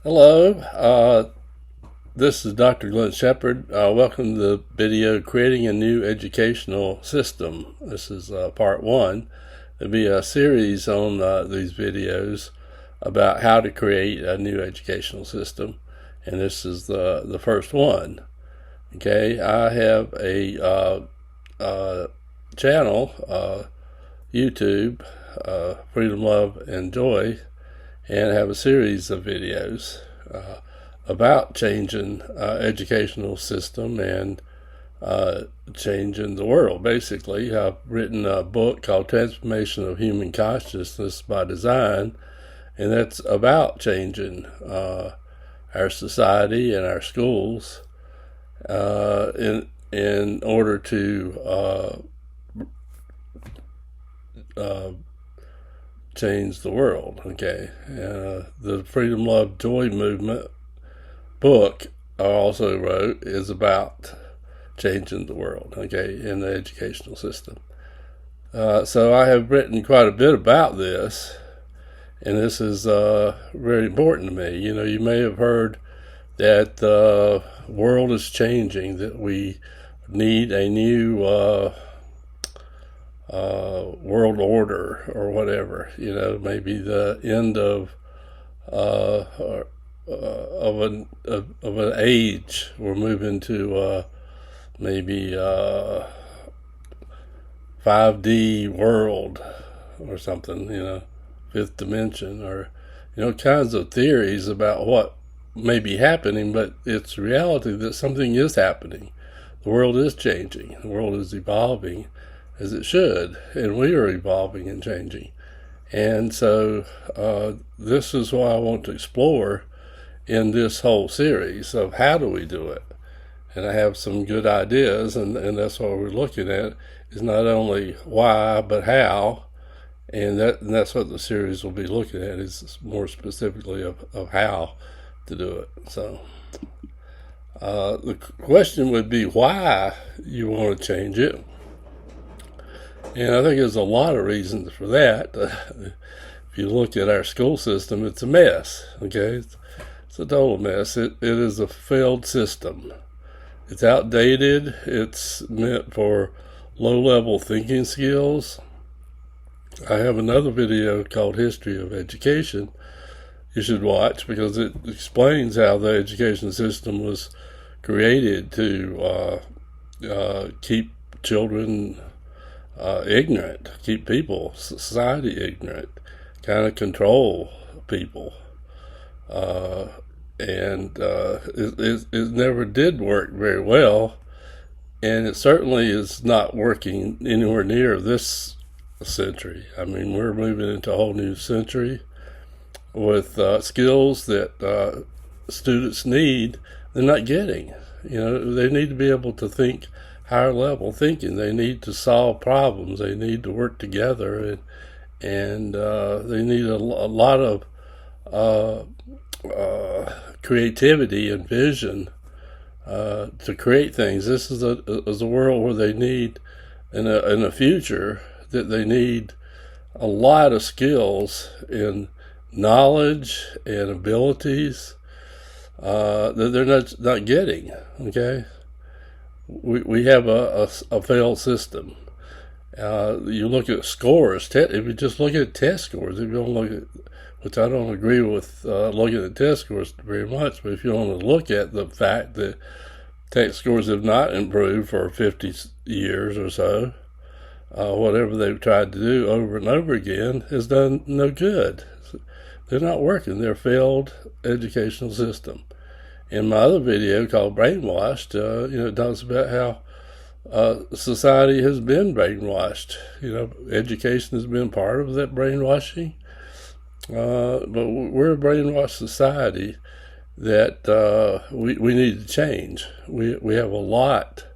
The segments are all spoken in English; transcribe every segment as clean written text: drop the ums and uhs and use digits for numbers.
Hello, this is Dr. Glenn Shepard. Welcome to the video Creating a New Educational System. This is part one. There'll be a series on these videos about how to create a new educational system, and this is the first one. Okay, I have a channel, YouTube, Freedom, Love, and Joy, and have a series of videos about changing educational system and changing the world. Basically, I've written a book called Transformation of Human Consciousness by Design, and that's about changing our society and our schools in order to change the world. Okay, the Freedom, Love, Joy movement book I also wrote is about changing the world. Okay, in the educational system. So I have written quite a bit about this, and this is very important to me. You know, you may have heard that the world is changing, that we need a new world order or whatever. You know, maybe the end of an age. We're moving to maybe 5D world or something. You know, fifth dimension, or kinds of theories about what may be happening, but it's reality that something is happening. The world is changing. The world is evolving as it should, and we are evolving and changing. And so this is what I want to explore in this whole series of how do we do it. And I have some good ideas, and that's what we're looking at, is not only why, but how. And that's what the series will be looking at, is more specifically of how to do it. So the question would be why you want to change it. And I think there's a lot of reasons for that. If you look at our school system, it's a mess. Okay, it's a total mess. It is a failed system. It's outdated. It's meant for low-level thinking skills. I have another video called History of Education you should watch, because it explains how the education system was created to keep children ignorant, keep people, society ignorant, kind of control people. And it never did work very well, and it certainly is not working anywhere near this century. I mean, we're moving into a whole new century with skills that students need, they're not getting. You know, they need to be able to think higher level thinking. They need to solve problems. They need to work together, and they need a lot of creativity and vision to create things. This is a world where they need, in a future, that they need a lot of skills in knowledge and abilities that they're not getting. Okay, we have a failed system. You look at scores. If you just look at test scores, if you don't look at, which I don't agree with looking at test scores very much, but if you want to look at the fact that test scores have not improved for 50 years or so, whatever they've tried to do over and over again has done no good. They're not working. They're a failed educational system. In my other video called Brainwashed, it talks about how society has been brainwashed. You know, education has been part of that brainwashing. But we're a brainwashed society that we need to change. We have a lot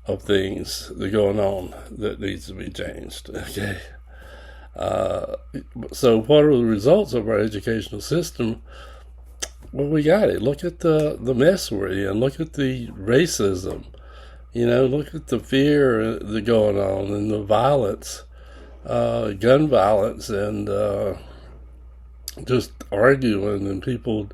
of things that are going on that needs to be changed. Okay. So what are the results of our educational system? Well, we got it. Look at the mess we're in. Look at the racism. Look at the fear that's going on, and the violence, gun violence, and just arguing and people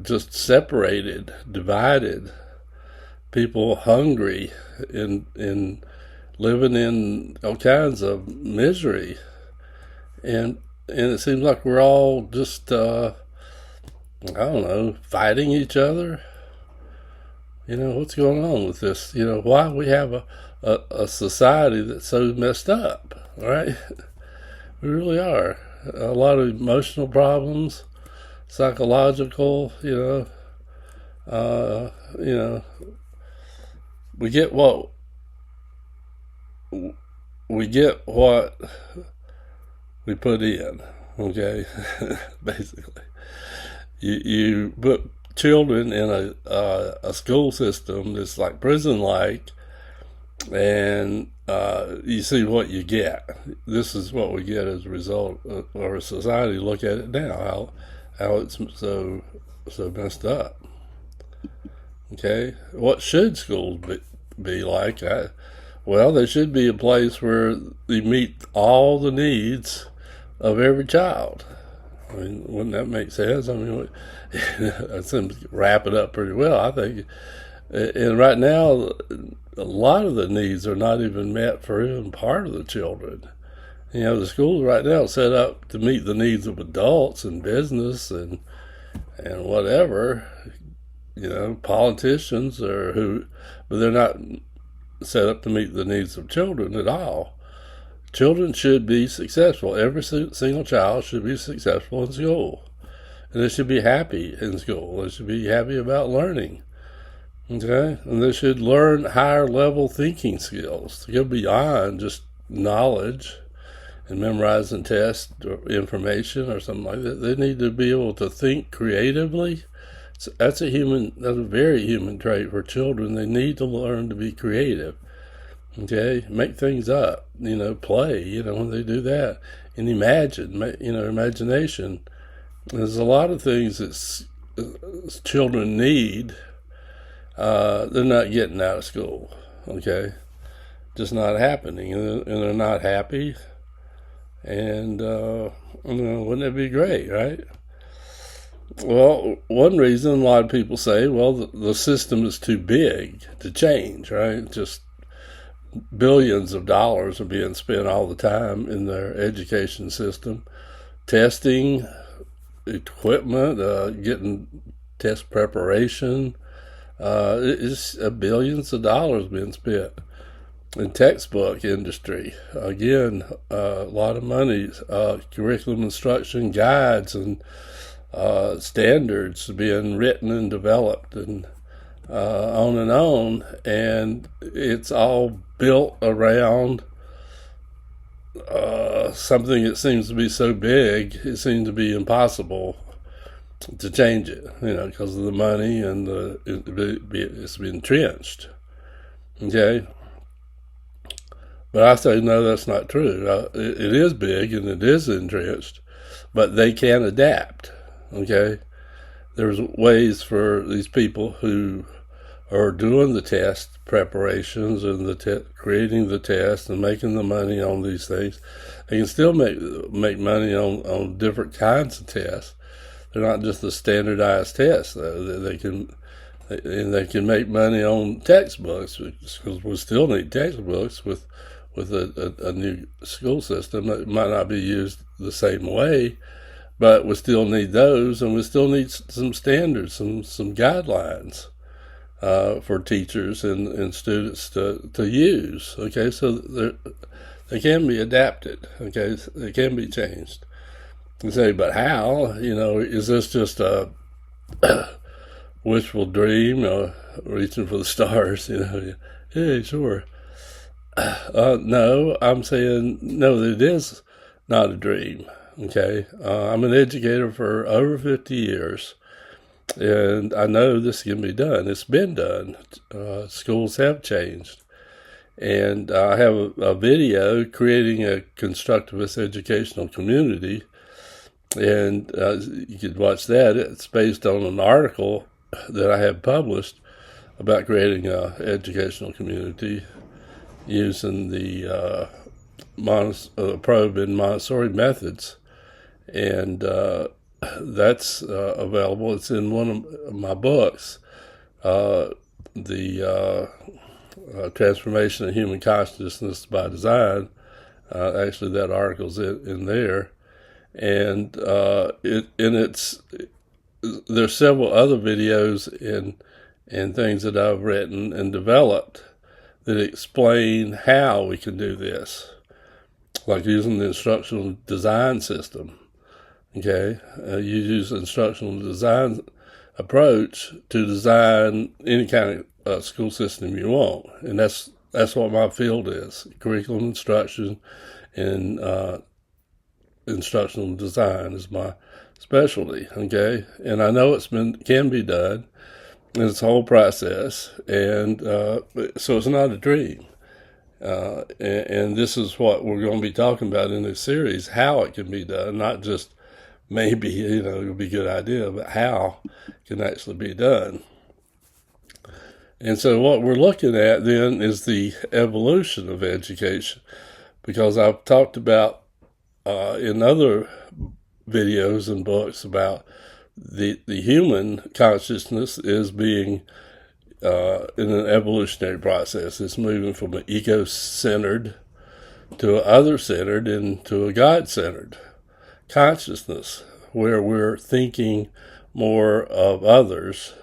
just separated, divided, people hungry and living in all kinds of misery. And it seems like we're all just, I don't know, fighting each other. What's going on with this? Why we have a society that's so messed up, right? We really are. A lot of emotional problems, psychological, we get what we put in, okay? Basically. You put children in a school system that's like prison-like, and you see what you get. This is what we get as a result of our society. Look at it now, how it's so messed up. Okay, what should schools be like? Well, they should be a place where they meet all the needs of every child. I mean, wouldn't that make sense? I mean, that seems to wrap it up pretty well, I think. And right now, a lot of the needs are not even met for even part of the children. The schools right now are set up to meet the needs of adults and business and whatever, politicians but they're not set up to meet the needs of children at all. Children should be successful. Every single child should be successful in school. And they should be happy in school. They should be happy about learning. Okay? And they should learn higher level thinking skills to go beyond just knowledge and memorizing test or information or something like that. They need to be able to think creatively. That's a very human trait for children. They need to learn to be creative. Okay, make things up, play, when they do that, and imagine, imagination. There's a lot of things that children need. They're not getting out of school. Okay, just not happening, and they're not happy. And wouldn't it be great, right? Well, one reason a lot of people say, well, the system is too big to change, right? Just billions of dollars are being spent all the time in their education system, testing, equipment, getting test preparation. It's billions of dollars being spent in textbook industry. Again, a lot of money, curriculum instruction guides and standards being written and developed and on, and it's all built around something that seems to be so big, it seems to be impossible to change it, because of the money and it's been entrenched. Okay? But I say, no, that's not true. It is big and it is entrenched, but they can adapt. Okay? There's ways for these people who are doing the test preparations and creating the test and making the money on these things. They can still make money on different kinds of tests. They're not just the standardized tests, though. They can make money on textbooks, because we still need textbooks with a new school system that might not be used the same way, but we still need those, and we still need some standards, some guidelines for teachers and students to use. Okay, so they can be adapted. Okay, they can be changed. You say, but how? Is this just a wishful dream, reaching for the stars? Yeah, sure. No, I'm saying no. It is not a dream. Okay, I'm an educator for over 50 years, and I know this can be done. It's been done. Schools have changed, and I have a video creating a constructivist educational community, and you could watch that. It's based on an article that I have published about creating an educational community using the probe and Montessori methods. And that's available. It's in one of my books, the Transformation of Human Consciousness by Design. Actually, that article's in there, and there's several other videos and things that I've written and developed that explain how we can do this, like using the instructional design system. Okay, you use the instructional design approach to design any kind of school system you want, and that's what my field is: curriculum instruction and instructional design is my specialty. Okay, and I know can be done, and it's a whole process, and so it's not a dream. And this is what we're going to be talking about in this series: how it can be done, not just maybe, it'll be a good idea, but how it can actually be done. And so what we're looking at then is the evolution of education, because I've talked about in other videos and books about the human consciousness is being in an evolutionary process. It's moving from an ego-centered to an other-centered and to a God-centered consciousness, where we're thinking more of others,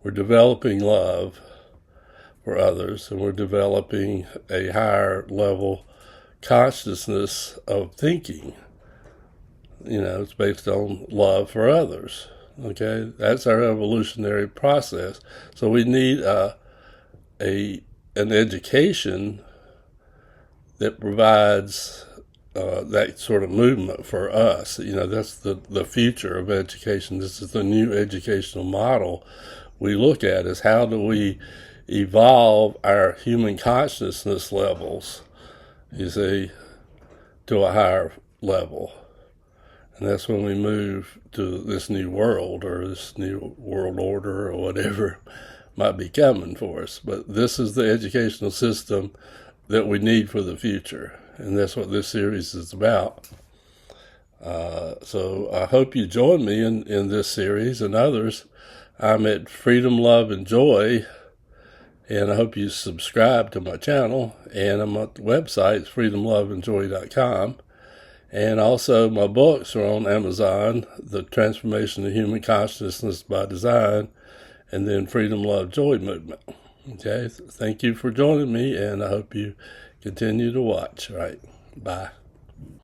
we're developing love for others, and we're developing a higher level consciousness of thinking. It's based on love for others. Okay, that's our evolutionary process. So we need an education that provides that sort of movement for us. That's the future of education. This is the new educational model we look at, is how do we evolve our human consciousness levels, to a higher level. And that's when we move to this new world, or this new world order, or whatever might be coming for us. But this is the educational system that we need for the future. And that's what this series is about. So I hope you join me in this series and others. I'm at Freedom, Love, and Joy, and I hope you subscribe to my channel. And I'm at the website, freedomloveandjoy.com. And also my books are on Amazon, The Transformation of Human Consciousness by Design, and then Freedom, Love, Joy Movement. Okay, thank you for joining me, and I hope you continue to watch. All right, bye.